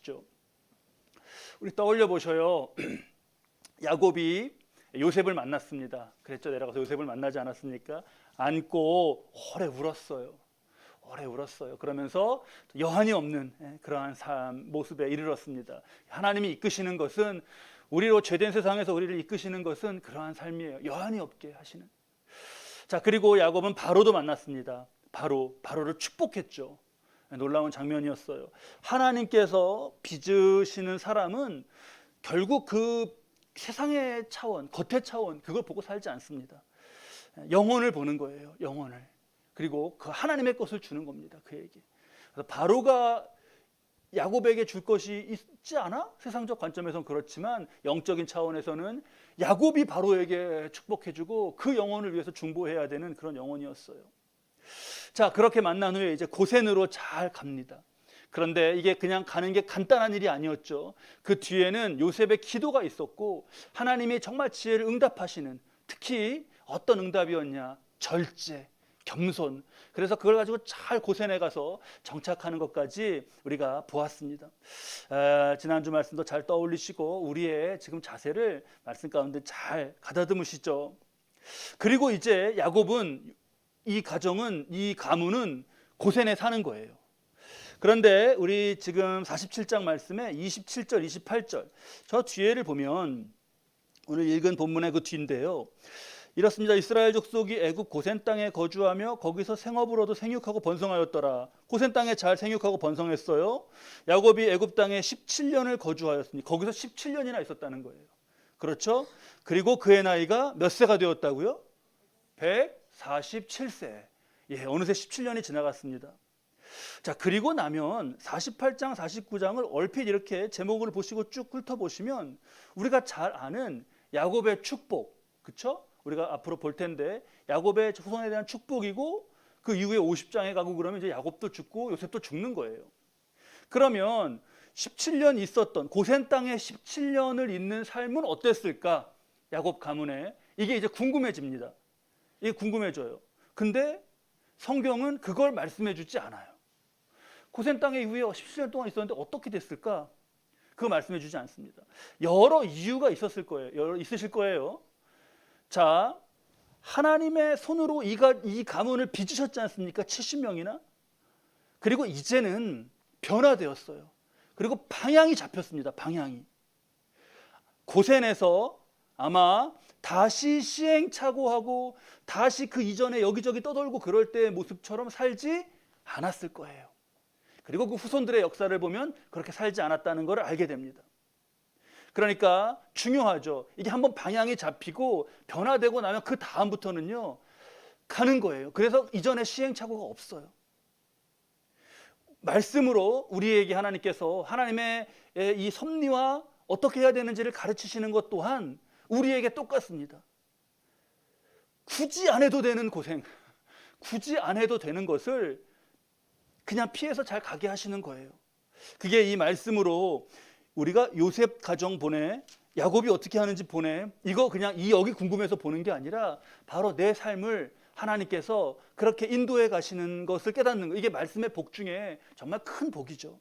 아시죠? 우리 떠올려 보셔요. 야곱이 요셉을 만났습니다. 그랬죠? 내려가서 요셉을 만나지 않았습니까? 안고 오래 울었어요. 오래 울었어요. 그러면서 여한이 없는 그러한 삶 모습에 이르렀습니다. 하나님이 이끄시는 것은, 우리로 죄된 세상에서 우리를 이끄시는 것은 그러한 삶이에요. 여한이 없게 하시는. 자, 그리고 야곱은 바로도 만났습니다. 바로를 축복했죠. 놀라운 장면이었어요. 하나님께서 빚으시는 사람은 결국 그 세상의 차원, 겉의 차원, 그걸 보고 살지 않습니다. 영혼을 보는 거예요. 영혼을. 그리고 그 하나님의 것을 주는 겁니다. 그에게. 그래서 바로가 야곱에게 줄 것이 있지 않아? 세상적 관점에서는 그렇지만 영적인 차원에서는 야곱이 바로에게 축복해주고 그 영혼을 위해서 중보해야 되는 그런 영혼이었어요. 자, 그렇게 만난 후에 이제 고센으로 잘 갑니다. 그런데 이게 그냥 가는 게 간단한 일이 아니었죠. 그 뒤에는 요셉의 기도가 있었고 하나님이 정말 지혜를 응답하시는, 특히 어떤 응답이었냐? 절제, 겸손. 그래서 그걸 가지고 잘 고센에 가서 정착하는 것까지 우리가 보았습니다. 지난주 말씀도 잘 떠올리시고 우리의 지금 자세를 말씀 가운데 잘 가다듬으시죠. 그리고 이제 야곱은, 이 가문은 고센에 사는 거예요. 그런데 우리 지금 47장 말씀에 27절, 28절 저 뒤에를 보면, 오늘 읽은 본문의 그 뒤인데요, 이렇습니다. 이스라엘 족속이 애굽 고센 땅에 거주하며 거기서 생업으로도 생육하고 번성하였더라. 고센 땅에 잘 생육하고 번성했어요. 야곱이 애굽 땅에 17년을 거주하였으니 거기서 17년이나 있었다는 거예요. 그렇죠? 그리고 그의 나이가 몇 세가 되었다고요? 147세. 예, 어느새 17년이 지나갔습니다. 자, 그리고 나면 48장, 49장을 얼핏 이렇게 제목을 보시고 쭉 훑어보시면 우리가 잘 아는 야곱의 축복, 그렇죠? 우리가 앞으로 볼 텐데 야곱의 후손에 대한 축복이고, 그 이후에 50장에 가고 그러면 이제 야곱도 죽고 요셉도 죽는 거예요. 그러면 17년 있었던 고센 땅에 17년을 있는 삶은 어땠을까? 야곱 가문에. 이게 이제 궁금해집니다. 이게 궁금해져요. 근데 성경은 그걸 말씀해 주지 않아요. 고센 땅에 이후에 17년 동안 있었는데 어떻게 됐을까? 그거 말씀해 주지 않습니다. 여러 이유가 있으실 거예요. 자, 하나님의 손으로 이 가문을 빚으셨지 않습니까? 70명이나. 그리고 이제는 변화되었어요. 그리고 방향이 잡혔습니다. 방향이. 고센에서 아마 다시 시행착오하고 다시 그 이전에 여기저기 떠돌고 그럴 때의 모습처럼 살지 않았을 거예요. 그리고 그 후손들의 역사를 보면 그렇게 살지 않았다는 걸 알게 됩니다. 그러니까 중요하죠. 이게 한번 방향이 잡히고 변화되고 나면 그 다음부터는요 가는 거예요. 그래서 이전에 시행착오가 없어요. 말씀으로 우리에게 하나님께서 하나님의 이 섭리와 어떻게 해야 되는지를 가르치시는 것 또한 우리에게 똑같습니다. 굳이 안 해도 되는 고생, 굳이 안 해도 되는 것을 그냥 피해서 잘 가게 하시는 거예요. 그게 이 말씀으로 우리가 요셉 가정 보내, 야곱이 어떻게 하는지 보내, 이거 그냥 여기 궁금해서 보는 게 아니라 바로 내 삶을 하나님께서 그렇게 인도해 가시는 것을 깨닫는 거. 이게 말씀의 복 중에 정말 큰 복이죠.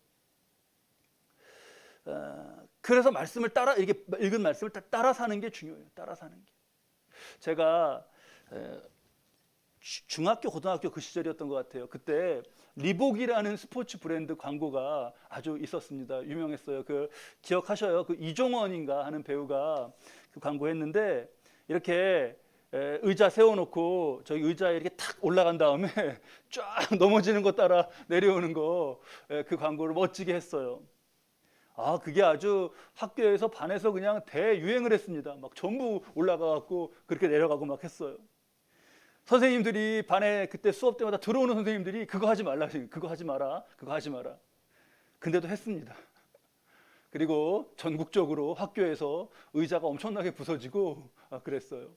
그래서 말씀을 이렇게 읽은 말씀을 따라 사는 게 중요해요. 따라 사는 게. 제가 중학교, 고등학교 그 시절이었던 것 같아요. 그때 리복이라는 스포츠 브랜드 광고가 아주 있었습니다. 유명했어요. 그 기억하셔요? 그 이종원인가 하는 배우가 그 광고했는데, 이렇게 의자 세워놓고 저기 의자에 이렇게 탁 올라간 다음에 쫙 넘어지는 거 따라 내려오는 거, 그 광고를 멋지게 했어요. 아, 그게 아주 학교에서 반에서 그냥 대유행을 했습니다. 막 전부 올라가갖고 그렇게 내려가고 막 했어요. 선생님들이 반에 그때 수업 때마다 들어오는 선생님들이 그거 하지 말라, 그거 하지 마라, 그거 하지 마라. 근데도 했습니다. 그리고 전국적으로 학교에서 의자가 엄청나게 부서지고 그랬어요.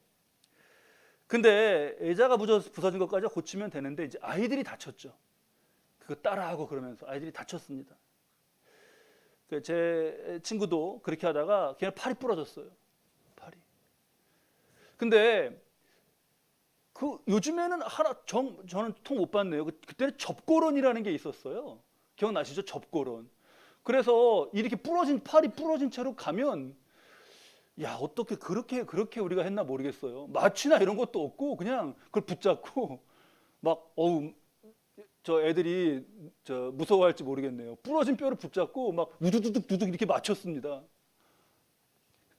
근데 의자가 부서진 것까지 고치면 되는데 이제 아이들이 다쳤죠. 그거 따라하고 그러면서 아이들이 다쳤습니다. 제 친구도 그렇게 하다가 그냥 팔이 부러졌어요. 팔이. 근데 요즘에는 저는 통 못 봤네요. 그때는 접고론이라는 게 있었어요. 기억나시죠? 접고론. 그래서 이렇게 팔이 부러진 채로 가면, 야, 어떻게 그렇게 우리가 했나 모르겠어요. 마취나 이런 것도 없고 그냥 그걸 붙잡고 막 저 애들이 무서워할지 모르겠네요. 부러진 뼈를 붙잡고 막 우두두둑 두둑 이렇게 맞췄습니다.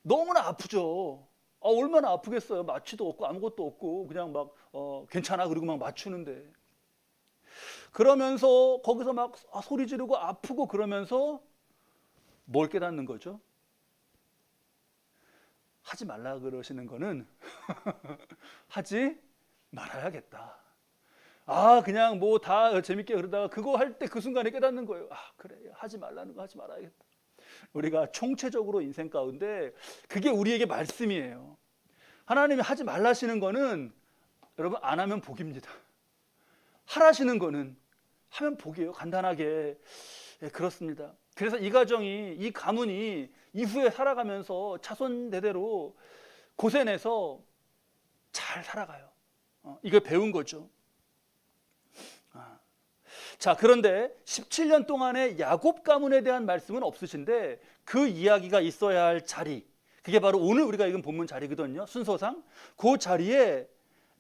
너무나 아프죠. 얼마나 아프겠어요. 마취도 없고 아무것도 없고 그냥 막 괜찮아 그리고 막 맞추는데, 그러면서 거기서 막 소리 지르고 아프고 그러면서 뭘 깨닫는 거죠? 하지 말라 그러시는 거는 하지 말아야겠다. 그냥 뭐 다 재밌게 그러다가 그거 할 때 그 순간에 깨닫는 거예요. 그래, 하지 말라는 거 하지 말아야겠다. 우리가 총체적으로 인생 가운데 그게 우리에게 말씀이에요. 하나님이 하지 말라시는 거는 여러분 안 하면 복입니다. 하라시는 거는 하면 복이에요. 간단하게. 그렇습니다. 그래서 이 가정이, 이 가문이 이후에 살아가면서 차손 대대로 고생해서 잘 살아가요. 이걸 배운 거죠. 자, 그런데 17년 동안의 야곱 가문에 대한 말씀은 없으신데 그 이야기가 있어야 할 자리, 그게 바로 오늘 우리가 읽은 본문 자리거든요. 순서상 그 자리에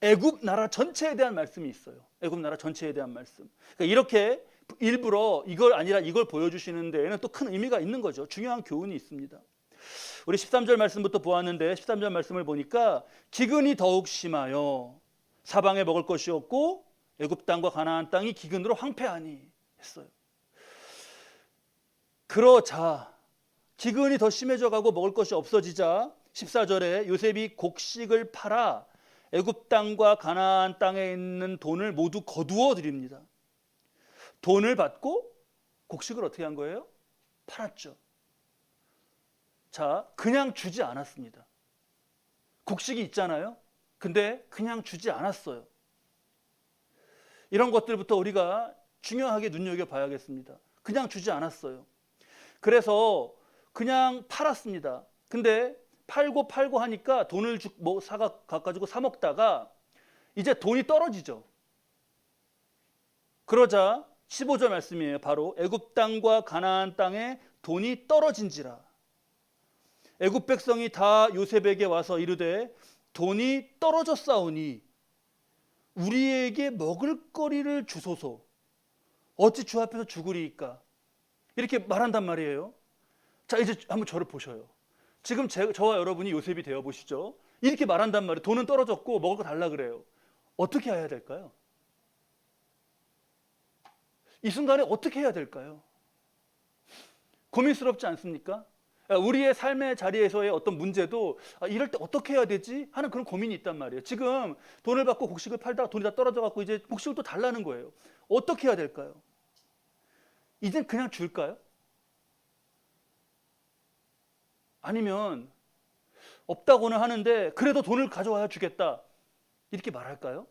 애굽 나라 전체에 대한 말씀이 있어요. 애굽 나라 전체에 대한 말씀. 그러니까 이렇게 일부러 이걸 아니라 이걸 보여주시는 데에는 또 큰 의미가 있는 거죠. 중요한 교훈이 있습니다. 우리 13절 말씀부터 보았는데 13절 말씀을 보니까 기근이 더욱 심하여 사방에 먹을 것이 없고 애굽 땅과 가나안 땅이 기근으로 황폐하니 했어요. 그러자 기근이 더 심해져 가고 먹을 것이 없어지자 14절에 요셉이 곡식을 팔아 애굽 땅과 가나안 땅에 있는 돈을 모두 거두어 드립니다. 돈을 받고 곡식을 어떻게 한 거예요? 팔았죠. 자, 그냥 주지 않았습니다. 곡식이 있잖아요. 근데 그냥 주지 않았어요. 이런 것들부터 우리가 중요하게 눈여겨봐야겠습니다. 그냥 주지 않았어요. 그래서 그냥 팔았습니다. 근데 팔고 하니까 돈을 가지고 사 먹다가 이제 돈이 떨어지죠. 그러자 15절 말씀이에요. 바로 애굽 땅과 가나안 땅에 돈이 떨어진지라. 애굽 백성이 다 요셉에게 와서 이르되 돈이 떨어졌사오니 우리에게 먹을 거리를 주소서. 어찌 주 앞에서 죽으리이까? 이렇게 말한단 말이에요. 자, 이제 한번 저를 보셔요. 지금 저와 여러분이 요셉이 되어 보시죠. 이렇게 말한단 말이에요. 돈은 떨어졌고 먹을 거 달라 그래요. 어떻게 해야 될까요? 이 순간에 어떻게 해야 될까요? 고민스럽지 않습니까? 우리의 삶의 자리에서의 어떤 문제도 이럴 때 어떻게 해야 되지? 하는 그런 고민이 있단 말이에요. 지금 돈을 받고 곡식을 팔다가 돈이 다 떨어져 갖고 이제 곡식을 또 달라는 거예요. 어떻게 해야 될까요? 이젠 그냥 줄까요? 아니면 없다고는 하는데 그래도 돈을 가져와야 주겠다 이렇게 말할까요?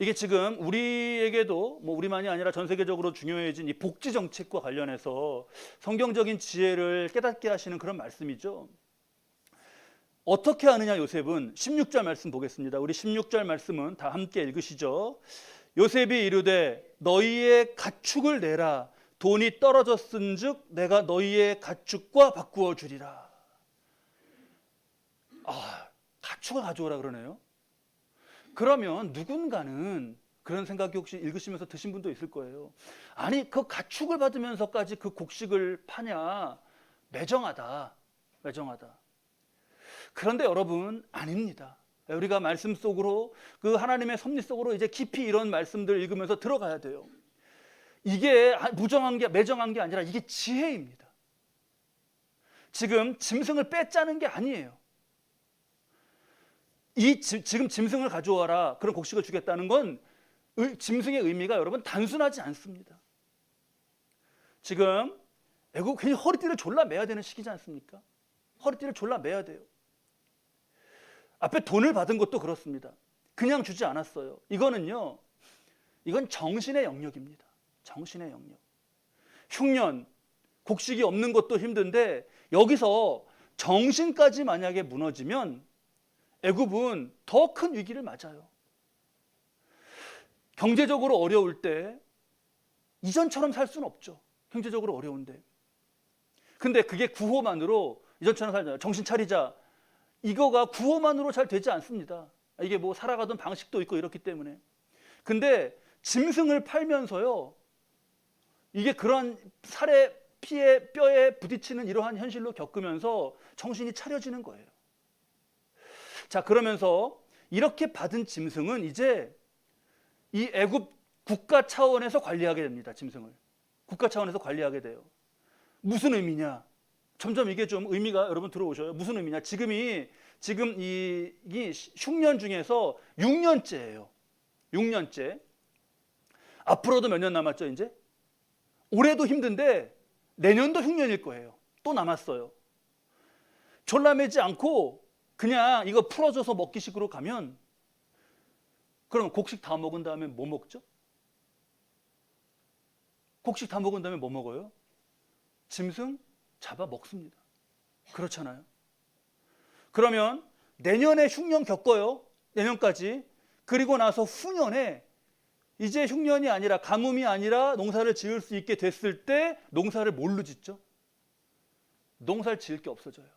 이게 지금 우리에게도 우리만이 아니라 전 세계적으로 중요해진 이 복지 정책과 관련해서 성경적인 지혜를 깨닫게 하시는 그런 말씀이죠. 어떻게 하느냐 요셉은 16절 말씀 보겠습니다. 우리 16절 말씀은 다 함께 읽으시죠. 요셉이 이르되 너희의 가축을 내라. 돈이 떨어졌은즉 내가 너희의 가축과 바꾸어 주리라. 가축을 가져오라 그러네요. 그러면 누군가는 그런 생각이 혹시 읽으시면서 드신 분도 있을 거예요. 아니, 그 가축을 받으면서까지 그 곡식을 파냐? 매정하다. 그런데 여러분, 아닙니다. 우리가 말씀 속으로, 그 하나님의 섭리 속으로 이제 깊이 이런 말씀들 읽으면서 들어가야 돼요. 이게 매정한 게 아니라 이게 지혜입니다. 지금 짐승을 빼짜는 게 아니에요. 지금 짐승을 가져와라, 그런 곡식을 주겠다는 건 짐승의 의미가 여러분 단순하지 않습니다. 지금 애국 괜히 허리띠를 졸라 매야 되는 시기지 않습니까? 허리띠를 졸라 매야 돼요. 앞에 돈을 받은 것도 그렇습니다. 그냥 주지 않았어요. 이건 정신의 영역입니다. 정신의 영역. 흉년, 곡식이 없는 것도 힘든데 여기서 정신까지 만약에 무너지면 애굽은 더 큰 위기를 맞아요. 경제적으로 어려울 때 이전처럼 살 수는 없죠. 경제적으로 어려운데. 근데 그게 구호만으로 이전처럼 살잖아요. 정신 차리자. 이거가 구호만으로 잘 되지 않습니다. 이게 뭐 살아가던 방식도 있고 이렇기 때문에. 근데 짐승을 팔면서요, 이게 그런 살에 피에 뼈에 부딪히는 이러한 현실로 겪으면서 정신이 차려지는 거예요. 자, 그러면서 이렇게 받은 짐승은 이제 이 애굽 국가 차원에서 관리하게 됩니다. 짐승을 국가 차원에서 관리하게 돼요. 무슨 의미냐? 점점 이게 좀 의미가 여러분 들어오셔요. 무슨 의미냐? 지금 이 흉년 중에서 6년째예요. 6년째. 앞으로도 몇 년 남았죠, 이제? 올해도 힘든데 내년도 흉년일 거예요. 또 남았어요. 졸라매지 않고 그냥 이거 풀어줘서 먹기식으로 가면, 그럼 곡식 다 먹은 다음에 뭐 먹죠? 곡식 다 먹은 다음에 뭐 먹어요? 짐승 잡아 먹습니다. 그렇잖아요. 그러면 내년에 흉년 겪어요. 내년까지. 그리고 나서 후년에 이제 흉년이 아니라 가뭄이 아니라 농사를 지을 수 있게 됐을 때 농사를 뭘로 짓죠? 농사를 지을 게 없어져요.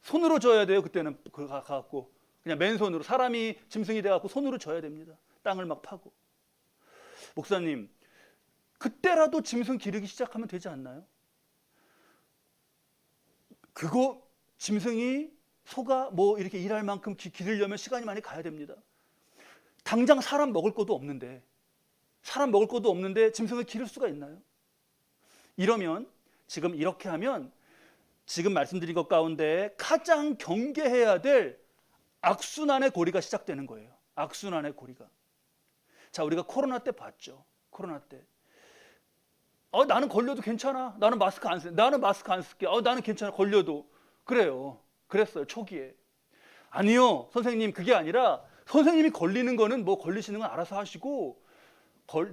손으로 져야 돼요. 그때는 가갖고 그냥 맨손으로, 사람이 짐승이 돼갖고 손으로 져야 됩니다. 땅을 막 파고. 목사님, 그때라도 짐승 기르기 시작하면 되지 않나요? 그거 짐승이 소가 뭐 이렇게 일할 만큼 기르려면 시간이 많이 가야 됩니다. 당장 사람 먹을 것도 없는데 짐승을 기를 수가 있나요? 이러면, 지금 이렇게 하면 지금 말씀드린 것 가운데 가장 경계해야 될 악순환의 고리가 시작되는 거예요. 악순환의 고리가. 자, 우리가 코로나 때 봤죠. 코로나 때. 나는 걸려도 괜찮아. 나는 마스크 안 쓸게. 나는 괜찮아. 걸려도. 그래요. 그랬어요. 초기에. 아니요. 선생님, 그게 아니라 선생님이 걸리는 거는 뭐 걸리시는 건 알아서 하시고,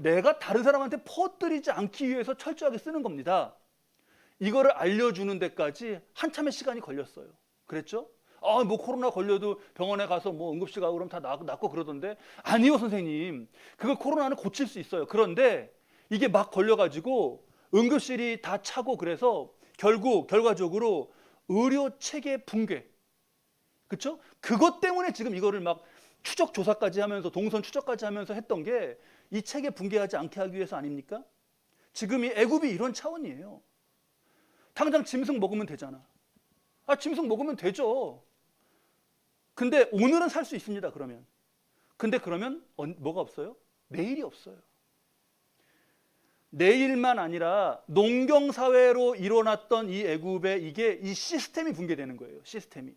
내가 다른 사람한테 퍼뜨리지 않기 위해서 철저하게 쓰는 겁니다. 이거를 알려주는 데까지 한참의 시간이 걸렸어요. 그랬죠? 뭐 코로나 걸려도 병원에 가서 뭐 응급실 가고 그러면 다 낫고 그러던데. 아니요, 선생님. 그거 코로나는 고칠 수 있어요. 그런데 이게 막 걸려가지고 응급실이 다 차고, 그래서 결과적으로 의료 체계 붕괴. 그렇죠? 그것 때문에 지금 이거를 막 추적 조사까지 하면서, 동선 추적까지 하면서 했던 게 이 체계 붕괴하지 않게 하기 위해서 아닙니까? 지금 이 애굽이 이런 차원이에요. 당장 짐승 먹으면 되잖아. 짐승 먹으면 되죠. 근데 오늘은 살 수 있습니다. 근데 그러면 뭐가 없어요? 내일이 없어요. 내일만 아니라 농경사회로 일어났던 이 애굽의 이 시스템이 붕괴되는 거예요. 시스템이.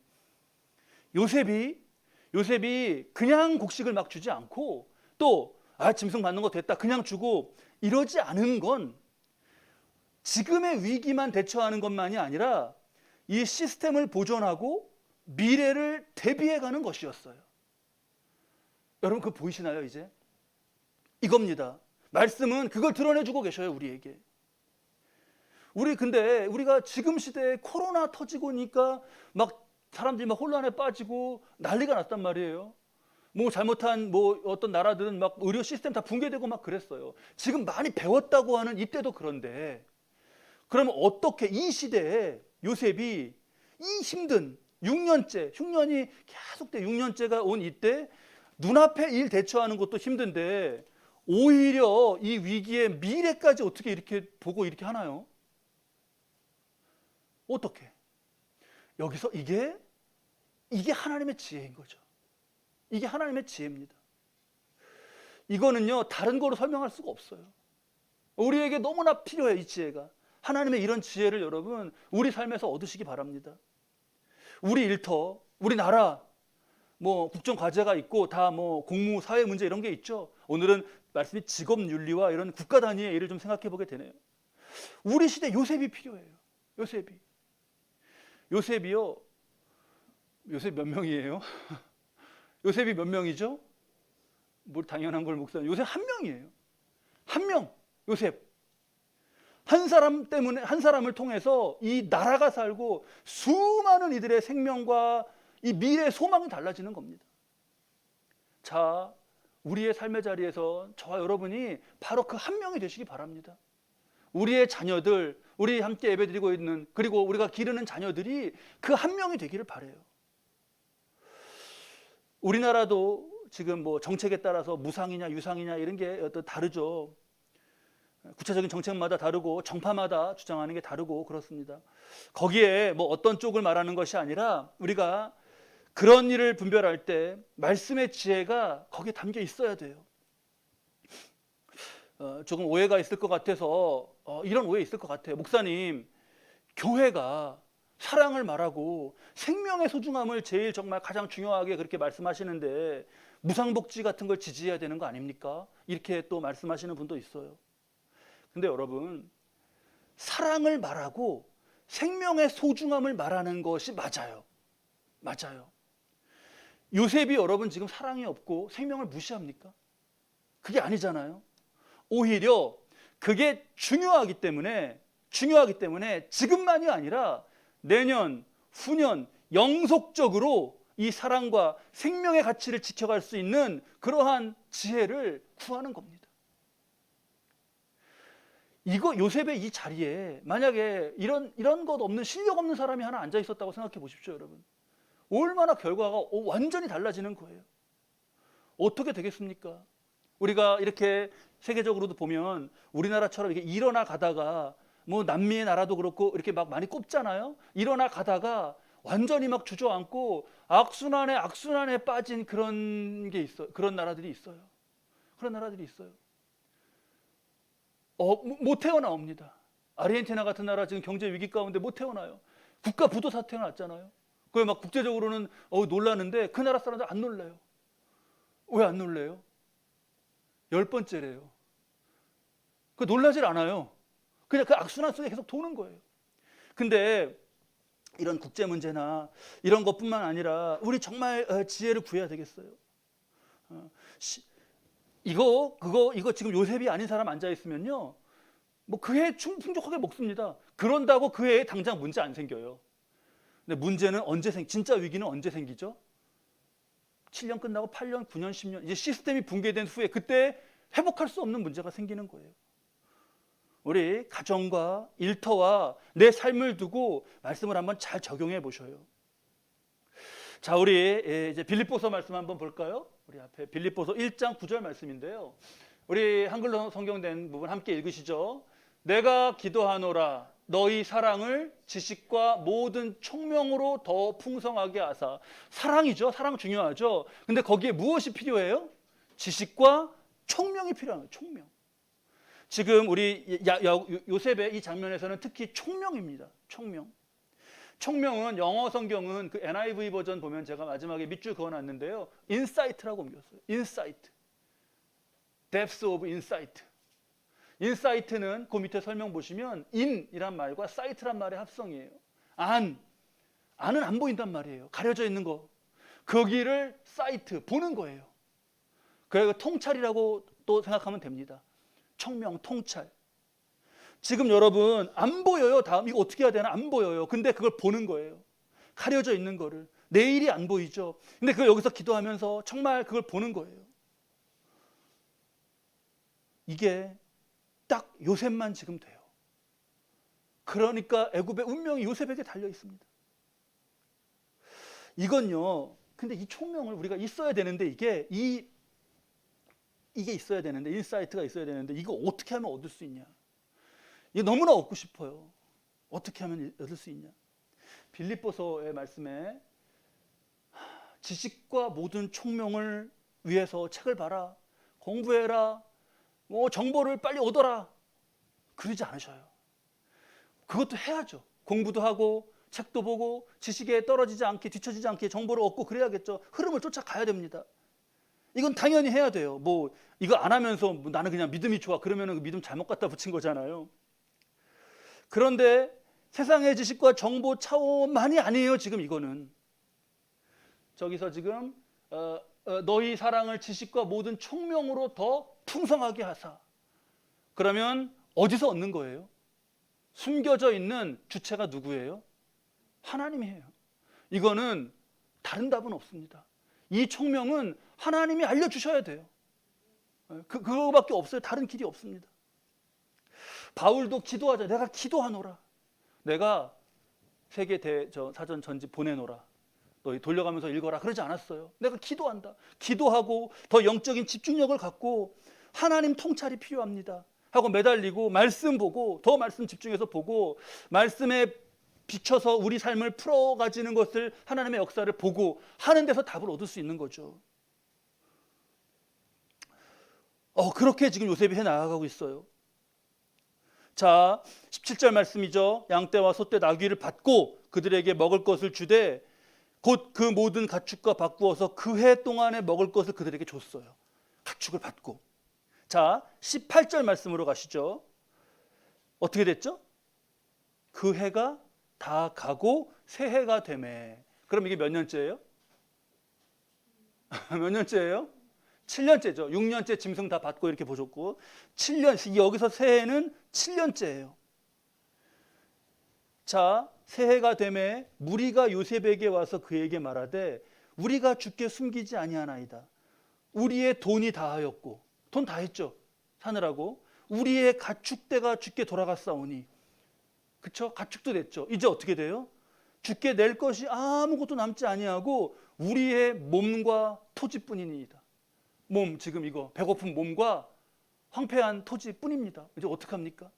요셉이 그냥 곡식을 막 주지 않고, 또 짐승 받는 거 됐다 그냥 주고 이러지 않은 건 지금의 위기만 대처하는 것만이 아니라 이 시스템을 보존하고 미래를 대비해가는 것이었어요. 여러분, 그거 보이시나요? 이제 이겁니다. 말씀은 그걸 드러내주고 계셔요. 우리에게. 근데 우리가 지금 시대에 코로나 터지고니까 막 사람들이 막 혼란에 빠지고 난리가 났단 말이에요. 뭐 잘못한 어떤 나라들은 막 의료 시스템 다 붕괴되고 막 그랬어요. 지금 많이 배웠다고 하는 이때도 그런데, 그러면 어떻게 이 시대에 요셉이 이 힘든 6년째, 흉년이 계속돼 6년째가 온 이때 눈앞에 일 대처하는 것도 힘든데 오히려 이 위기의 미래까지 어떻게 이렇게 보고 이렇게 하나요? 어떻게? 여기서 이게 하나님의 지혜인 거죠. 이게 하나님의 지혜입니다. 이거는요, 다른 거로 설명할 수가 없어요. 우리에게 너무나 필요해요, 이 지혜가. 하나님의 이런 지혜를 여러분, 우리 삶에서 얻으시기 바랍니다. 우리 일터, 우리나라, 국정 과제가 있고, 다 공무, 사회 문제 이런 게 있죠. 오늘은 말씀이 직업 윤리와 이런 국가 단위의 일을 좀 생각해 보게 되네요. 우리 시대 요셉이 필요해요. 요셉이요. 요셉 몇 명이에요? 요셉이 몇 명이죠? 뭐 당연한 걸 목사님. 요셉 한 명이에요. 한 명. 요셉. 한 사람을 통해서 이 나라가 살고 수많은 이들의 생명과 이 미래의 소망이 달라지는 겁니다. 자, 우리의 삶의 자리에서 저와 여러분이 바로 그 한 명이 되시기 바랍니다. 우리의 자녀들, 우리 함께 예배드리고 있는, 그리고 우리가 기르는 자녀들이 그 한 명이 되기를 바라요. 우리나라도 지금 뭐 정책에 따라서 무상이냐 유상이냐 이런 게 또 다르죠. 구체적인 정책마다 다르고 정파마다 주장하는 게 다르고 그렇습니다. 거기에 뭐 어떤 쪽을 말하는 것이 아니라 우리가 그런 일을 분별할 때 말씀의 지혜가 거기에 담겨 있어야 돼요. 조금 오해가 있을 것 같아서 이런 오해 있을 것 같아요. 목사님, 교회가 사랑을 말하고 생명의 소중함을 제일 정말 가장 중요하게 그렇게 말씀하시는데 무상복지 같은 걸 지지해야 되는 거 아닙니까? 이렇게 또 말씀하시는 분도 있어요. 근데 여러분, 사랑을 말하고 생명의 소중함을 말하는 것이 맞아요. 맞아요. 요셉이 여러분 지금 사랑이 없고 생명을 무시합니까? 그게 아니잖아요. 오히려 그게 중요하기 때문에 지금만이 아니라 내년, 후년 영속적으로 이 사랑과 생명의 가치를 지켜갈 수 있는 그러한 지혜를 구하는 겁니다. 이거 요셉의 이 자리에 만약에 이런 것 없는 실력 없는 사람이 하나 앉아 있었다고 생각해 보십시오, 여러분. 얼마나 결과가 완전히 달라지는 거예요. 어떻게 되겠습니까? 우리가 이렇게 세계적으로도 보면 우리나라처럼 이렇게 일어나 가다가 뭐 남미의 나라도 그렇고 이렇게 막 많이 꼽잖아요. 일어나 가다가 완전히 막 주저앉고 악순환에 빠진 그런 게 있어요. 그런 나라들이 있어요. 그런 나라들이 있어요. 못 태어나옵니다. 아르헨티나 같은 나라 지금 경제 위기 가운데 못 태어나요. 국가 부도 사태가 났잖아요. 그게 막 국제적으로는 놀라는데 그 나라 사람들 안 놀래요. 왜 안 놀래요? 10번째래요. 그 놀라질 않아요. 그냥 그 악순환 속에 계속 도는 거예요. 근데 이런 국제 문제나 이런 것뿐만 아니라 우리 정말 지혜를 구해야 되겠어요. 이거 지금 요셉이 아닌 사람 앉아 있으면요, 뭐 그 해 풍족하게 먹습니다. 그런다고 그 해에 당장 문제 안 생겨요. 근데 문제는 진짜 위기는 언제 생기죠? 7년 끝나고 8년, 9년, 10년 이제 시스템이 붕괴된 후에 그때 회복할 수 없는 문제가 생기는 거예요. 우리 가정과 일터와 내 삶을 두고 말씀을 한번 잘 적용해 보셔요. 자, 우리 이제 빌립보서 말씀 한번 볼까요? 우리 앞에 빌립보서 1장 9절 말씀인데요. 우리 한글로 성경된 부분 함께 읽으시죠. 내가 기도하노라 너희 사랑을 지식과 모든 총명으로 더 풍성하게 하사. 사랑이죠. 사랑 중요하죠. 근데 거기에 무엇이 필요해요? 지식과 총명이 필요한 거예요. 총명. 지금 우리 요셉의 이 장면에서는 특히 총명입니다. 총명. 총명은 영어 성경은 그 NIV 버전 보면 제가 마지막에 밑줄 그어놨는데요. 인사이트라고 옮겼어요. 인사이트. depth of insight. 인사이트는 그 밑에 설명 보시면 인이란 말과 사이트란 말의 합성이에요. 안은 안 보인단 말이에요. 가려져 있는 거. 거기를 사이트, 보는 거예요. 그래서 통찰이라고 또 생각하면 됩니다. 총명, 통찰. 지금 여러분 안 보여요. 다음 이거 어떻게 해야 되나 안 보여요. 근데 그걸 보는 거예요. 가려져 있는 거를. 내일이 안 보이죠. 근데 그걸 여기서 기도하면서 정말 그걸 보는 거예요. 이게 딱 요셉만 지금 돼요. 그러니까 애굽의 운명이 요셉에게 달려 있습니다. 이건요. 근데 이 총명을 우리가 있어야 되는데 이게 있어야 되는데 인사이트가 있어야 되는데 이거 어떻게 하면 얻을 수 있냐? 이게 너무나 얻고 싶어요. 어떻게 하면 얻을 수 있냐? 빌립보서의 말씀에 지식과 모든 총명을 위해서 책을 봐라, 공부해라, 뭐 정보를 빨리 얻어라 그러지 않으셔요. 그것도 해야죠. 공부도 하고 책도 보고 지식에 떨어지지 않게 뒤처지지 않게 정보를 얻고 그래야겠죠. 흐름을 쫓아가야 됩니다. 이건 당연히 해야 돼요. 뭐 이거 안 하면서 뭐 나는 그냥 믿음이 좋아 그러면 그 믿음 잘못 갖다 붙인 거잖아요. 그런데 세상의 지식과 정보 차원만이 아니에요. 지금 이거는 저기서 지금 너희 사랑을 지식과 모든 총명으로 더 풍성하게 하사. 그러면 어디서 얻는 거예요? 숨겨져 있는 주체가 누구예요? 하나님이에요. 이거는 다른 답은 없습니다. 이 총명은 하나님이 알려주셔야 돼요. 그거밖에 없어요. 다른 길이 없습니다. 바울도 기도하자. 내가 기도하노라. 내가 세계 사전 전집 보내노라. 너희 돌려가면서 읽어라. 그러지 않았어요. 내가 기도한다. 기도하고 더 영적인 집중력을 갖고 하나님 통찰이 필요합니다 하고 매달리고 말씀 보고 더 말씀 집중해서 보고 말씀에 비춰서 우리 삶을 풀어가지는 것을 하나님의 역사를 보고 하는 데서 답을 얻을 수 있는 거죠. 그렇게 지금 요셉이 해나가고 있어요. 자, 17절 말씀이죠. 양떼와 소떼 나귀를 받고 그들에게 먹을 것을 주되 곧 그 모든 가축과 바꾸어서 그 해 동안에 먹을 것을 그들에게 줬어요. 가축을 받고. 자, 18절 말씀으로 가시죠. 어떻게 됐죠? 그 해가 다 가고 새 해가 되매. 그럼 이게 몇 년째예요? 몇 년째예요? 7년째죠. 6년째 짐승 다 받고 이렇게 보셨고 7년, 여기서 새해는 7년째예요. 자, 새해가 되매 무리가 요셉에게 와서 그에게 말하되 우리가 주께 숨기지 아니하나이다. 우리의 돈이 다하였고 돈 다 했죠. 사느라고. 우리의 가축대가 주께 돌아갔사오니. 그렇죠? 가축도 냈죠. 이제 어떻게 돼요? 주께 낼 것이 아무것도 남지 아니하고 우리의 몸과 토지뿐이니이다. 몸, 지금 이거 배고픈 몸과 황폐한 토지뿐입니다. 이제 어떡합니까?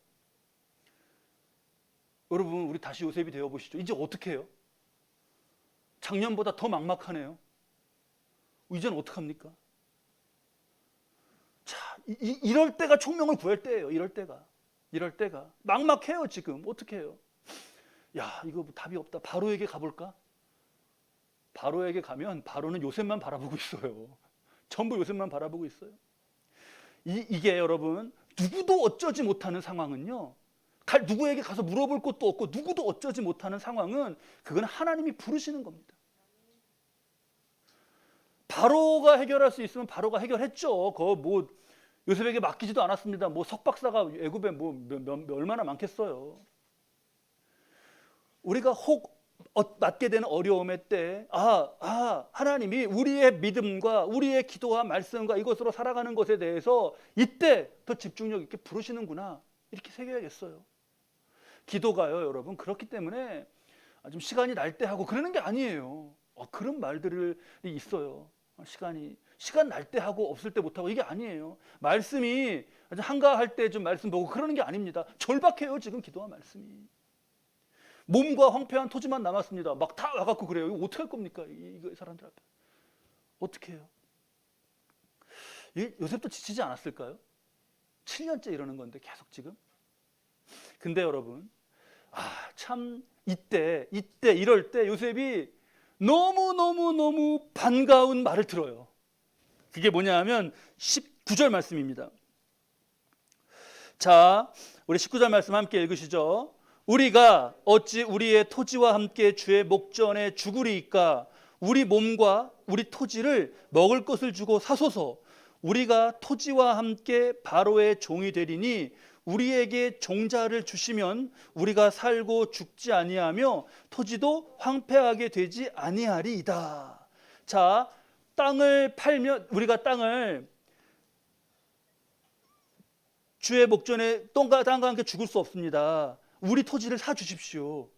여러분, 우리 다시 요셉이 되어보시죠. 이제 어떻게 해요? 작년보다 더 막막하네요. 이제는 어떡합니까? 자, 이럴 때가 총명을 구할 때예요. 이럴 때가 막막해요. 지금 어떻게 해요? 야, 이거 답이 없다. 바로에게 가볼까? 바로에게 가면 바로는 요셉만 바라보고 있어요. 전부 요셉만 바라보고 있어요. 이게 여러분, 누구도 어쩌지 못하는 상황은요, 누구에게 가서 물어볼 것도 없고 누구도 어쩌지 못하는 상황은 그건 하나님이 부르시는 겁니다. 바로가 해결할 수 있으면 바로가 해결했죠. 그거 뭐 요셉에게 맡기지도 않았습니다. 뭐 석박사가 애굽에 얼마나 많겠어요. 우리가 혹 맞게 되는 어려움의 때 하나님이 우리의 믿음과 우리의 기도와 말씀과 이것으로 살아가는 것에 대해서 이때 더 집중력 있게 부르시는구나, 이렇게 새겨야겠어요. 기도가요, 여러분, 그렇기 때문에 좀 시간이 날 때 하고 그러는 게 아니에요. 그런 말들이 있어요. 시간 날 때 하고 없을 때 못 하고, 이게 아니에요. 말씀이 아주 한가할 때 좀 말씀 보고 그러는 게 아닙니다. 절박해요, 지금 기도와 말씀이. 몸과 황폐한 토지만 남았습니다. 막 다 와갖고 그래요. 이거 어떻게 할 겁니까? 이 사람들 앞에 어떻게 해요? 요셉도 지치지 않았을까요? 7년째 이러는 건데 계속 지금. 근데 여러분, 참 이때 이럴 때 요셉이 너무 반가운 말을 들어요. 그게 뭐냐 하면 19절 말씀입니다. 자, 우리 19절 말씀 함께 읽으시죠. 우리가 어찌 우리의 토지와 함께 주의 목전에 죽으리이까? 우리 몸과 우리 토지를 먹을 것을 주고 사소서. 우리가 토지와 함께 바로의 종이 되리니 우리에게 종자를 주시면 우리가 살고 죽지 아니하며 토지도 황폐하게 되지 아니하리이다. 자, 땅을 팔면, 우리가 땅을 주의 목전에 땅과 함께 죽을 수 없습니다. 우리 토지를 사주십시오.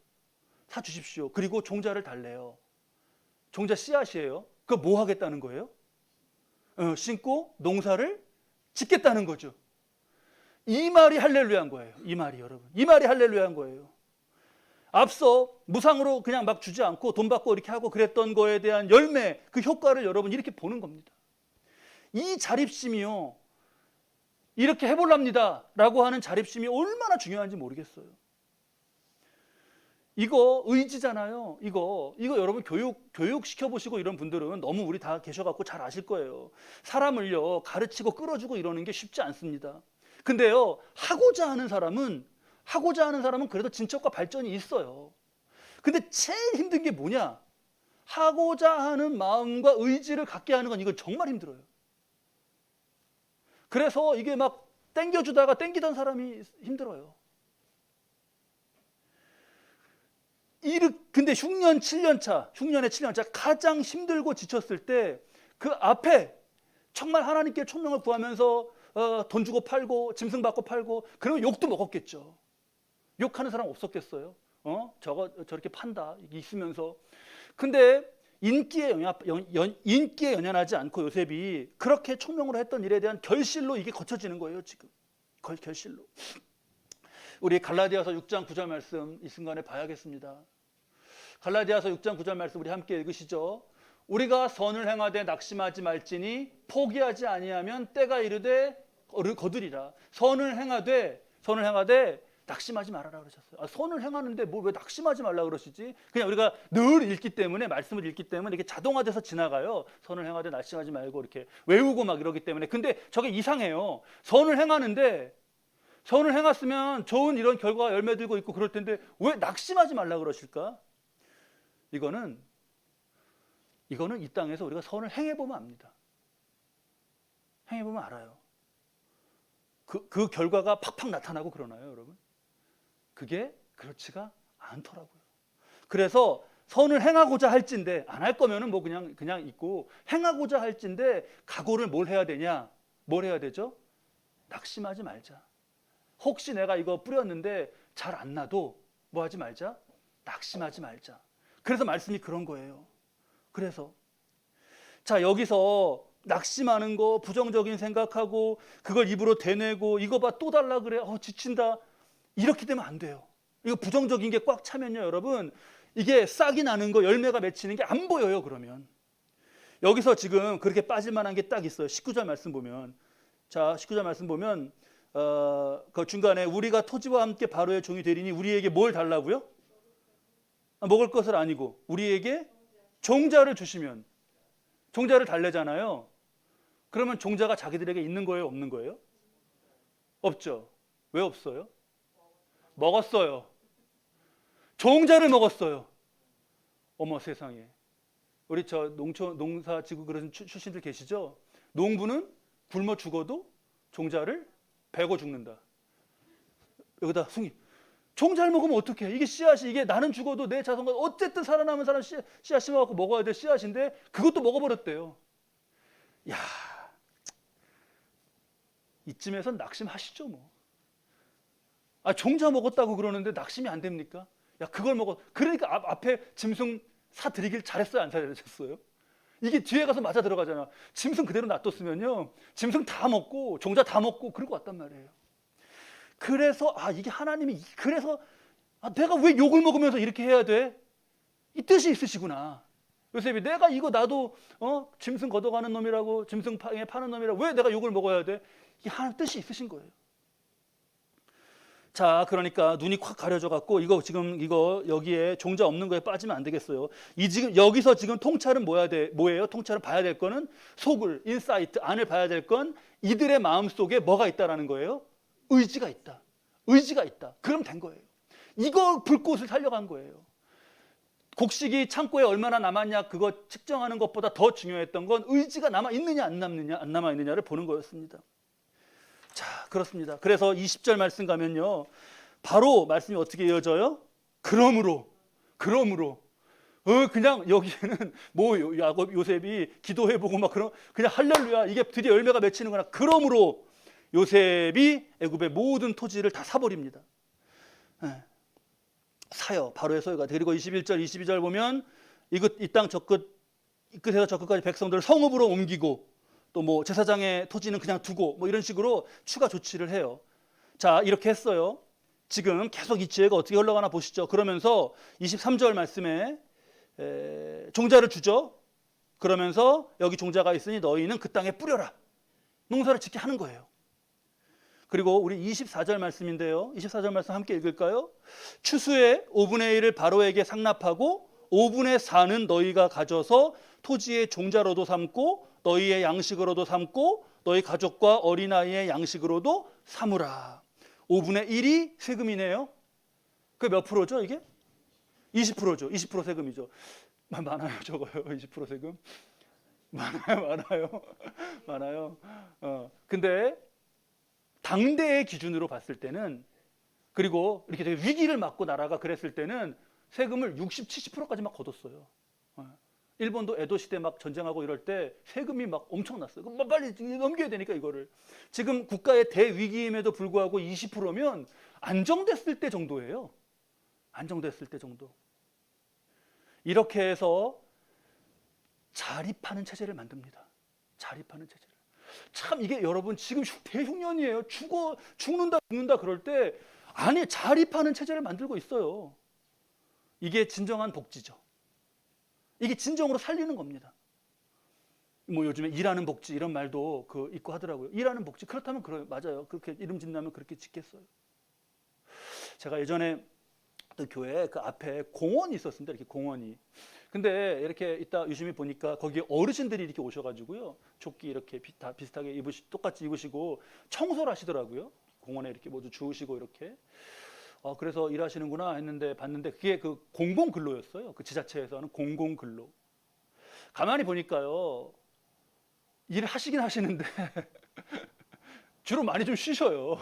그리고 종자를 달래요. 종자 씨앗이에요. 그거 뭐 하겠다는 거예요? 심고 농사를 짓겠다는 거죠. 이 말이 할렐루야인 거예요. 이 말이, 여러분, 이 말이 할렐루야인 거예요. 앞서 무상으로 그냥 막 주지 않고 돈 받고 이렇게 하고 그랬던 거에 대한 열매, 그 효과를 여러분 이렇게 보는 겁니다. 이 자립심이요, 이렇게 해볼랍니다 라고 하는 자립심이 얼마나 중요한지 모르겠어요. 이거 의지잖아요. 이거 여러분 교육 시켜보시고 이런 분들은 너무 우리 다 계셔갖고 잘 아실 거예요. 사람을요, 가르치고 끌어주고 이러는 게 쉽지 않습니다. 근데요, 하고자 하는 사람은 그래도 진척과 발전이 있어요. 근데 제일 힘든 게 뭐냐? 하고자 하는 마음과 의지를 갖게 하는 건 이건 정말 힘들어요. 그래서 이게 막 땡겨주다가 땡기던 사람이 힘들어요. 근데 흉년의 7년차 가장 힘들고 지쳤을 때 그 앞에 정말 하나님께 총명을 구하면서 돈 주고 팔고 짐승 받고 팔고 그러면 욕도 먹었겠죠. 욕하는 사람 없었겠어요? 저렇게 판다 있으면서. 근데 인기에 연연하지 않고 요셉이 그렇게 총명으로 했던 일에 대한 결실로 이게 거쳐지는 거예요. 지금 결실로. 우리 갈라디아서 6장 9절 말씀 이 순간에 봐야겠습니다. 갈라디아서 6장 9절 말씀 우리 함께 읽으시죠. 우리가 선을 행하되 낙심하지 말지니 포기하지 아니하면 때가 이르되 거두리라. 선을 행하되 낙심하지 말아라 그러셨어요. 선을 행하는데 뭐 왜 낙심하지 말라 그러시지? 그냥 우리가 늘 읽기 때문에, 말씀을 읽기 때문에 이렇게 자동화돼서 지나가요. 선을 행하되 낙심하지 말고 이렇게 외우고 막 이러기 때문에. 근데 저게 이상해요. 선을 행하는데 선을 행했으면 좋은 이런 결과가 열매 들고 있고 그럴 텐데 왜 낙심하지 말라 그러실까? 이거는 이 땅에서 우리가 선을 행해보면 압니다. 행해보면 알아요. 그 결과가 팍팍 나타나고 그러나요, 여러분? 그게 그렇지가 않더라고요. 그래서 선을 행하고자 할진데, 안 할 거면은 뭐 그냥 있고, 행하고자 할진데 각오를 뭘 해야 되냐? 뭘 해야 되죠? 낙심하지 말자. 혹시 내가 이거 뿌렸는데 잘 안 나도 뭐 하지 말자? 낙심하지 말자. 그래서 말씀이 그런 거예요. 그래서 자, 여기서 낙심하는 거, 부정적인 생각하고 그걸 입으로 대내고 이거 봐 또 달라 그래, 지친다, 이렇게 되면 안 돼요. 이거 부정적인 게 꽉 차면요, 여러분, 이게 싹이 나는 거, 열매가 맺히는 게 안 보여요. 그러면 여기서 지금 그렇게 빠질 만한 게 딱 있어요. 19절 말씀 보면, 자, 19절 말씀 보면 그 중간에 우리가 토지와 함께 바로의 종이 되리니 우리에게 뭘 달라고요? 먹을 것을 아니고 우리에게 종자를 주시면, 종자를 달래잖아요. 그러면 종자가 자기들에게 있는 거예요, 없는 거예요? 없죠. 왜 없어요? 먹었어요. 종자를 먹었어요. 어머 세상에. 우리 저 농사지구 그런 출신들 계시죠? 농부는 굶어 죽어도 종자를 베고 죽는다. 여기다 승희, 종자를 먹으면 어떡해? 이게 씨앗이, 이게 나는 죽어도 내 자손과 어쨌든 살아남은 사람 씨앗 심어갖고 먹어야 될 씨앗인데 그것도 먹어버렸대요. 야, 이쯤에선 낙심하시죠 뭐. 종자 먹었다고 그러는데 낙심이 안 됩니까? 야, 그걸 먹어. 그러니까 앞에 짐승 사드리길 잘했어요, 안 잘하셨어요? 이게 뒤에 가서 맞아 들어가잖아. 짐승 그대로 놔뒀으면요, 짐승 다 먹고 종자 다 먹고 그러고 왔단 말이에요. 그래서 이게 하나님이, 그래서 내가 왜 욕을 먹으면서 이렇게 해야 돼? 이 뜻이 있으시구나. 요셉이 내가 이거 나도 짐승 걷어가는 놈이라고, 짐승 파는 놈이라고 왜 내가 욕을 먹어야 돼? 이게 하나님 뜻이 있으신 거예요. 자, 그러니까 눈이 콱 가려져 갖고 이거 여기에 종자 없는 거에 빠지면 안 되겠어요. 지금 여기서 지금 통찰은 뭐예요? 통찰은 봐야 될 거는 속을, 인사이트 안을 봐야 될 건 이들의 마음 속에 뭐가 있다라는 거예요? 의지가 있다. 의지가 있다. 그럼 된 거예요. 이거 불꽃을 살려간 거예요. 곡식이 창고에 얼마나 남았냐 그거 측정하는 것보다 더 중요했던 건 의지가 남아 있느냐 안 남아 있느냐를 보는 거였습니다. 자, 그렇습니다. 그래서 20절 말씀 가면요, 바로 말씀이 어떻게 이어져요? 그러므로 그냥 여기에는 뭐 요셉이 기도해보고 막 그냥 할렐루야, 이게 드디어 열매가 맺히는구나. 그러므로 요셉이 애굽의 모든 토지를 다 사버립니다. 사요. 바로의 소유가. 그리고 21절 22절 보면 이 땅 저 끝에서 저 끝까지 백성들을 성읍으로 옮기고, 또 뭐 제사장의 토지는 그냥 두고 뭐 이런 식으로 추가 조치를 해요. 자, 이렇게 했어요. 지금 계속 이 지혜가 어떻게 흘러가나 보시죠. 그러면서 23절 말씀에 종자를 주죠. 그러면서 여기 종자가 있으니 너희는 그 땅에 뿌려라. 농사를 짓게 하는 거예요. 그리고 우리 24절 말씀인데요. 24절 말씀 함께 읽을까요? 추수의 5분의 1을 바로에게 상납하고 5분의 4는 너희가 가져서 토지의 종자로도 삼고 너희의 양식으로도 삼고 너희 가족과 어린아이의 양식으로도 삼으라. 5분의 1이 세금이네요. 그게 몇 프로죠 이게? 20%죠. 20% 세금이죠. 많아요 저거요. 20% 세금? 많아요. 근데 당대의 기준으로 봤을 때는, 그리고 이렇게 되게 위기를 맞고 나라가 그랬을 때는 세금을 60, 70%까지 막 걷었어요. 일본도 에도 시대 막 전쟁하고 이럴 때 세금이 막 엄청났어요. 그럼 빨리 넘겨야 되니까 이거를. 지금 국가의 대위기임에도 불구하고 20%면 안정됐을 때 정도예요. 안정됐을 때 정도. 이렇게 해서 자립하는 체제를 만듭니다. 자립하는 체제를. 참 이게 여러분 지금 대흉년이에요. 죽는다 그럴 때 안에 자립하는 체제를 만들고 있어요. 이게 진정한 복지죠. 이게 진정으로 살리는 겁니다. 뭐 요즘에 일하는 복지 이런 말도 있고 하더라고요. 일하는 복지. 그렇다면 맞아요. 그렇게 이름 짓나면 그렇게 짓겠어요. 제가 예전에 또 교회 그 앞에 공원이 있었습니다. 이렇게 공원이. 근데 이렇게 이따 유심히 보니까 거기 어르신들이 이렇게 오셔가지고요. 조끼 이렇게 다 비슷하게 똑같이 입으시고 청소를 하시더라고요. 공원에 이렇게 모두 주우시고 이렇게. 그래서 일하시는구나 했는데 봤는데 그게 그 공공근로였어요. 그 지자체에서 하는 공공근로. 가만히 보니까요. 일을 하시긴 하시는데 주로 많이 좀 쉬셔요.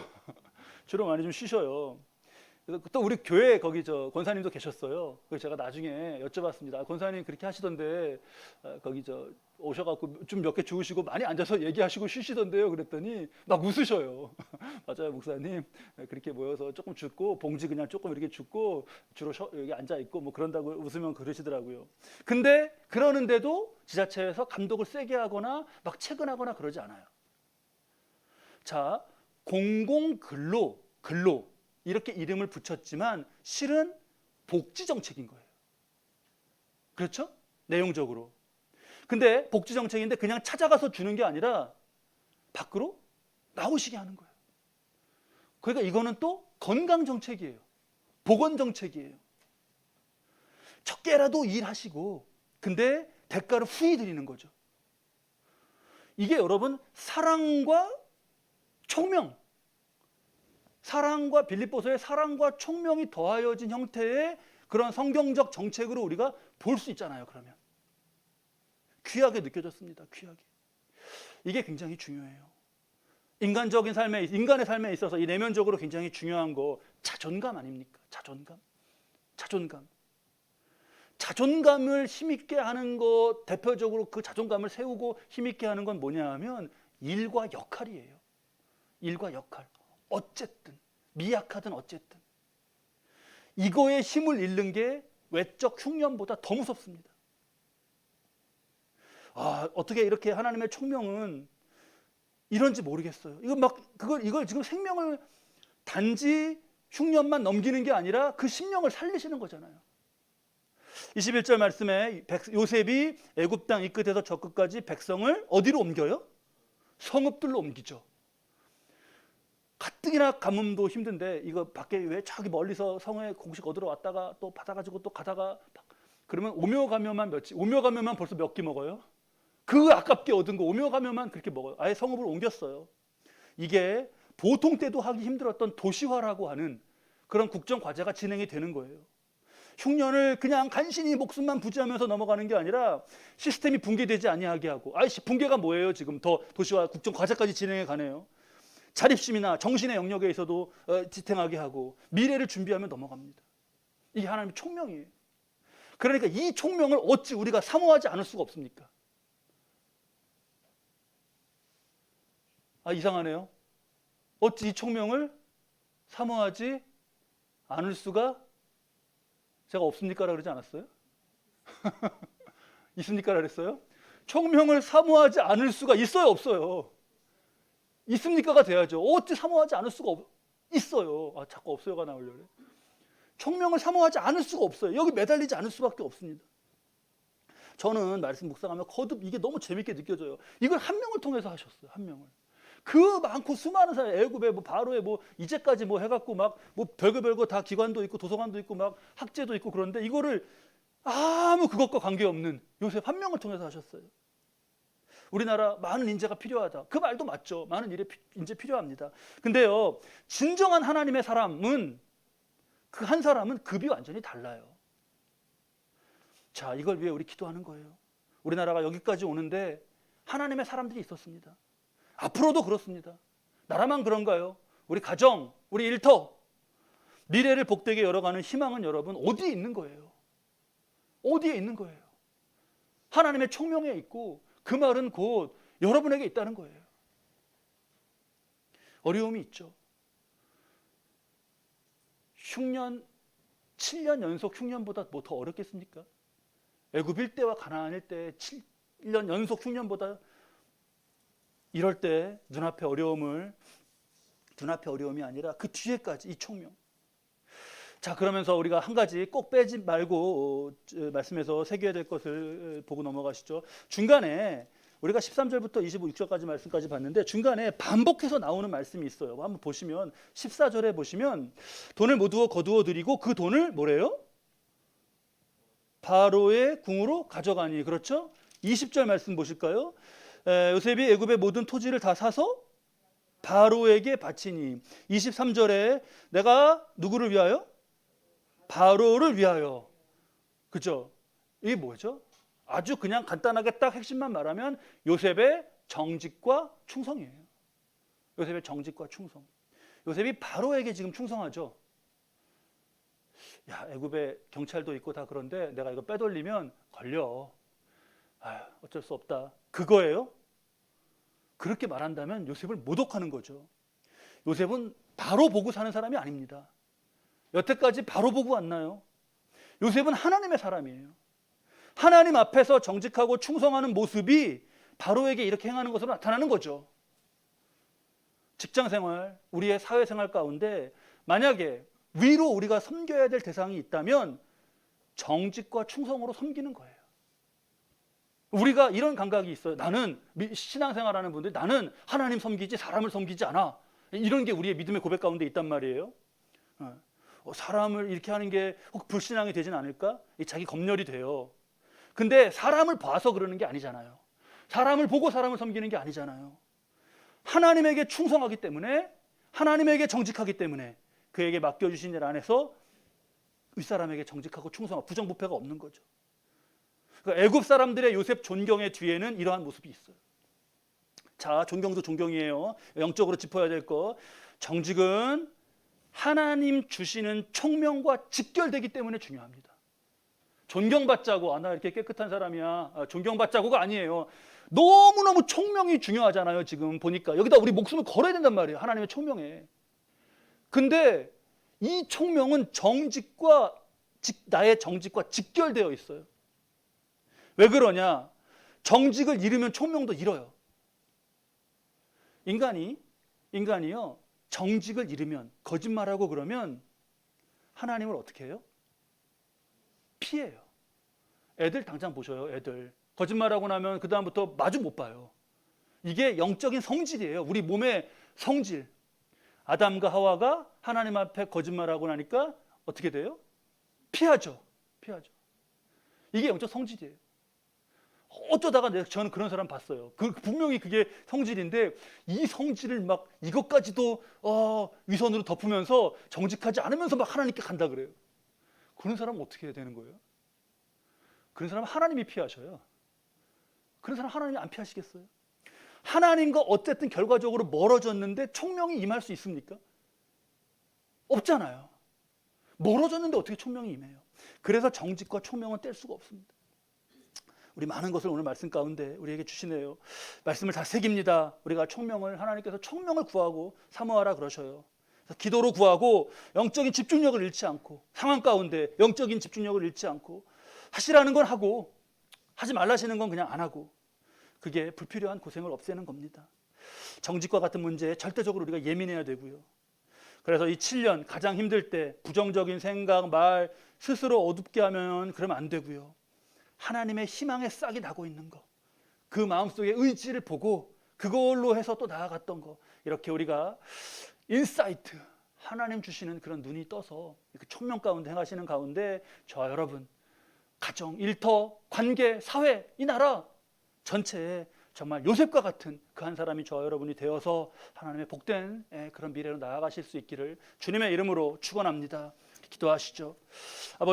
주로 많이 좀 쉬셔요. 그래서 또 우리 교회 거기 권사님도 계셨어요. 그래서 제가 나중에 여쭤봤습니다. 권사님 그렇게 하시던데 거기 오셔갖고 좀 몇 개 주우시고 많이 앉아서 얘기하시고 쉬시던데요. 그랬더니 막 웃으셔요. 맞아요, 목사님. 그렇게 모여서 조금 줍고 봉지 그냥 조금 이렇게 줍고 주로 여기 앉아 있고 뭐 그런다고 웃으면 그러시더라고요. 근데 그러는데도 지자체에서 감독을 세게 하거나 막 체근하거나 그러지 않아요. 자, 공공근로 이렇게 이름을 붙였지만 실은 복지 정책인 거예요. 그렇죠? 내용적으로. 근데 복지 정책인데 그냥 찾아가서 주는 게 아니라 밖으로 나오시게 하는 거예요. 그러니까 이거는 또 건강 정책이에요. 보건 정책이에요. 적게라도 일하시고 근데 대가를 후히 드리는 거죠. 이게 여러분 사랑과 총명, 사랑과 빌립보서의 사랑과 총명이 더하여진 형태의 그런 성경적 정책으로 우리가 볼 수 있잖아요. 그러면 귀하게 느껴졌습니다. 귀하게. 이게 굉장히 중요해요. 인간의 삶에 있어서 이 내면적으로 굉장히 중요한 거 자존감 아닙니까? 자존감을 힘있게 하는 것, 대표적으로 그 자존감을 세우고 힘있게 하는 건 뭐냐 하면 일과 역할이에요. 일과 역할. 어쨌든 미약하든 어쨌든 이거에 힘을 잃는 게 외적 흉년보다 더 무섭습니다. 어떻게 이렇게 하나님의 총명은 이런지 모르겠어요. 이걸 지금 생명을 단지 흉년만 넘기는 게 아니라 그 심령을 살리시는 거잖아요. 21절 말씀에 요셉이 애굽 땅 이 끝에서 저 끝까지 백성을 어디로 옮겨요? 성읍들로 옮기죠. 가뜩이나 가뭄도 힘든데 이거 밖에 왜 저기 멀리서 성에 공식 얻으러 왔다가 또 받아가지고 또 가다가 그러면 오며 가며만 벌써 몇 끼 먹어요? 그 아깝게 얻은 거 오며 가며만 그렇게 먹어요. 아예 성읍을 옮겼어요. 이게 보통 때도 하기 힘들었던 도시화라고 하는 그런 국정 과제가 진행이 되는 거예요. 흉년을 그냥 간신히 목숨만 부지하면서 넘어가는 게 아니라 시스템이 붕괴되지 아니하게 하고 붕괴가 뭐예요? 지금 더 도시화 국정 과제까지 진행해 가네요. 자립심이나 정신의 영역에서도 지탱하게 하고 미래를 준비하며 넘어갑니다. 이게 하나님의 총명이에요. 그러니까 이 총명을 어찌 우리가 사모하지 않을 수가 없습니까? 이상하네요. 어찌 이 총명을 사모하지 않을 수가 제가 없습니까라 그러지 않았어요? 있습니까라 그랬어요? 총명을 사모하지 않을 수가 있어요, 없어요? 있습니까가 돼야죠. 어찌 사모하지 않을 수가 있어요. 자꾸 없어요가 나오려고. 총명을 사모하지 않을 수가 없어요. 여기 매달리지 않을 수밖에 없습니다. 저는 말씀 묵상하면 거듭 이게 너무 재밌게 느껴져요. 이걸 한 명을 통해서 하셨어요. 한 명을. 그 많고 수많은 사람, 애굽에 바로에 이제까지 해갖고 별거 다 기관도 있고 도서관도 있고 학제도 있고 그런데 이거를 아무 그것과 관계없는 요셉 한 명을 통해서 하셨어요. 우리나라 많은 인재가 필요하다. 그 말도 맞죠. 많은 인재 필요합니다. 근데요, 진정한 하나님의 사람은 그 한 사람은 급이 완전히 달라요. 자, 이걸 위해 우리 기도하는 거예요. 우리나라가 여기까지 오는데 하나님의 사람들이 있었습니다. 앞으로도 그렇습니다. 나라만 그런가요? 우리 가정, 우리 일터, 미래를 복되게 열어가는 희망은 여러분 어디에 있는 거예요? 어디에 있는 거예요? 하나님의 총명에 있고 그 말은 곧 여러분에게 있다는 거예요. 어려움이 있죠. 흉년 7년 연속 흉년보다 뭐 더 어렵겠습니까? 애굽일 때와 가나안일 때 7년 연속 흉년보다 이럴 때 눈앞에 어려움이 아니라 그 뒤에까지 이 총명. 자, 그러면서 우리가 한 가지 꼭 빼지 말고 말씀에서 새겨야 될 것을 보고 넘어가시죠. 중간에 우리가 13절부터 26절까지 말씀까지 봤는데 중간에 반복해서 나오는 말씀이 있어요. 한번 보시면 14절에 보시면 돈을 모두 거두어 드리고 그 돈을 뭐래요? 바로의 궁으로 가져가니. 그렇죠? 20절 말씀 보실까요? 요셉이 애굽의 모든 토지를 다 사서 바로에게 바치니. 23절에 내가 누구를 위하여? 바로를 위하여. 그죠? 이게 뭐죠? 아주 그냥 간단하게 딱 핵심만 말하면 요셉의 정직과 충성이에요. 요셉의 정직과 충성. 요셉이 바로에게 지금 충성하죠. 야, 애굽에 경찰도 있고 다 그런데 내가 이거 빼돌리면 걸려. 어쩔 수 없다. 그거예요? 그렇게 말한다면 요셉을 모독하는 거죠. 요셉은 바로 보고 사는 사람이 아닙니다. 여태까지 바로 보고 왔나요? 요셉은 하나님의 사람이에요. 하나님 앞에서 정직하고 충성하는 모습이 바로에게 이렇게 행하는 것으로 나타나는 거죠. 직장생활, 우리의 사회생활 가운데 만약에 위로 우리가 섬겨야 될 대상이 있다면 정직과 충성으로 섬기는 거예요. 우리가 이런 감각이 있어요. 나는 신앙생활하는 분들이 나는 하나님 섬기지 사람을 섬기지 않아. 이런 게 우리의 믿음의 고백 가운데 있단 말이에요. 사람을 이렇게 하는 게 혹 불신앙이 되진 않을까? 자기 검열이 돼요. 근데 사람을 봐서 그러는 게 아니잖아요. 사람을 보고 사람을 섬기는 게 아니잖아요. 하나님에게 충성하기 때문에, 하나님에게 정직하기 때문에 그에게 맡겨주신 일 안에서 윗사람에게 정직하고 충성하고 부정부패가 없는 거죠. 그러니까 애굽 사람들의 요셉 존경의 뒤에는 이러한 모습이 있어요. 자, 존경도 존경이에요. 영적으로 짚어야 될 거. 정직은 하나님 주시는 총명과 직결되기 때문에 중요합니다. 존경받자고, 나 이렇게 깨끗한 사람이야, 존경받자고가 아니에요. 너무너무 총명이 중요하잖아요. 지금 보니까 여기다 우리 목숨을 걸어야 된단 말이에요. 하나님의 총명에. 근데 이 총명은 나의 정직과 직결되어 있어요. 왜 그러냐? 정직을 잃으면 총명도 잃어요. 인간이요, 정직을 잃으면, 거짓말하고 그러면 하나님을 어떻게 해요? 피해요. 애들 당장 보셔요. 애들 거짓말하고 나면 그 다음부터 마주 못 봐요. 이게 영적인 성질이에요. 우리 몸의 성질. 아담과 하와가 하나님 앞에 거짓말하고 나니까 어떻게 돼요? 피하죠. 이게 영적 성질이에요. 어쩌다가 저는 그런 사람 봤어요. 분명히 그게 성질인데 이 성질을 막 이것까지도 위선으로 덮으면서 정직하지 않으면서 막 하나님께 간다 그래요. 그런 사람은 어떻게 해야 되는 거예요? 그런 사람은 하나님이 피하셔요. 그런 사람 하나님이 안 피하시겠어요? 하나님과 어쨌든 결과적으로 멀어졌는데 총명이 임할 수 있습니까? 없잖아요. 멀어졌는데 어떻게 총명이 임해요? 그래서 정직과 총명은 뗄 수가 없습니다. 우리 많은 것을 오늘 말씀 가운데 우리에게 주시네요. 말씀을 다 새깁니다. 우리가 하나님께서 총명을 구하고 사모하라 그러셔요. 그래서 기도로 구하고 영적인 집중력을 잃지 않고, 상황 가운데 영적인 집중력을 잃지 않고, 하시라는 건 하고 하지 말라시는 건 그냥 안 하고, 그게 불필요한 고생을 없애는 겁니다. 정직과 같은 문제에 절대적으로 우리가 예민해야 되고요. 그래서 이 7년 가장 힘들 때 부정적인 생각, 말 스스로 어둡게 하면 그러면 안 되고요. 하나님의 희망의 싹이 나고 있는 거, 그 마음속의 의지를 보고 그걸로 해서 또 나아갔던 거, 이렇게 우리가 인사이트, 하나님 주시는 그런 눈이 떠서 그 총명 가운데 행하시는 가운데 저와 여러분, 가정, 일터, 관계, 사회, 이 나라 전체에 정말 요셉과 같은 그 한 사람이 저와 여러분이 되어서 하나님의 복된 그런 미래로 나아가실 수 있기를 주님의 이름으로 축원합니다. 기도하시죠. 아버지.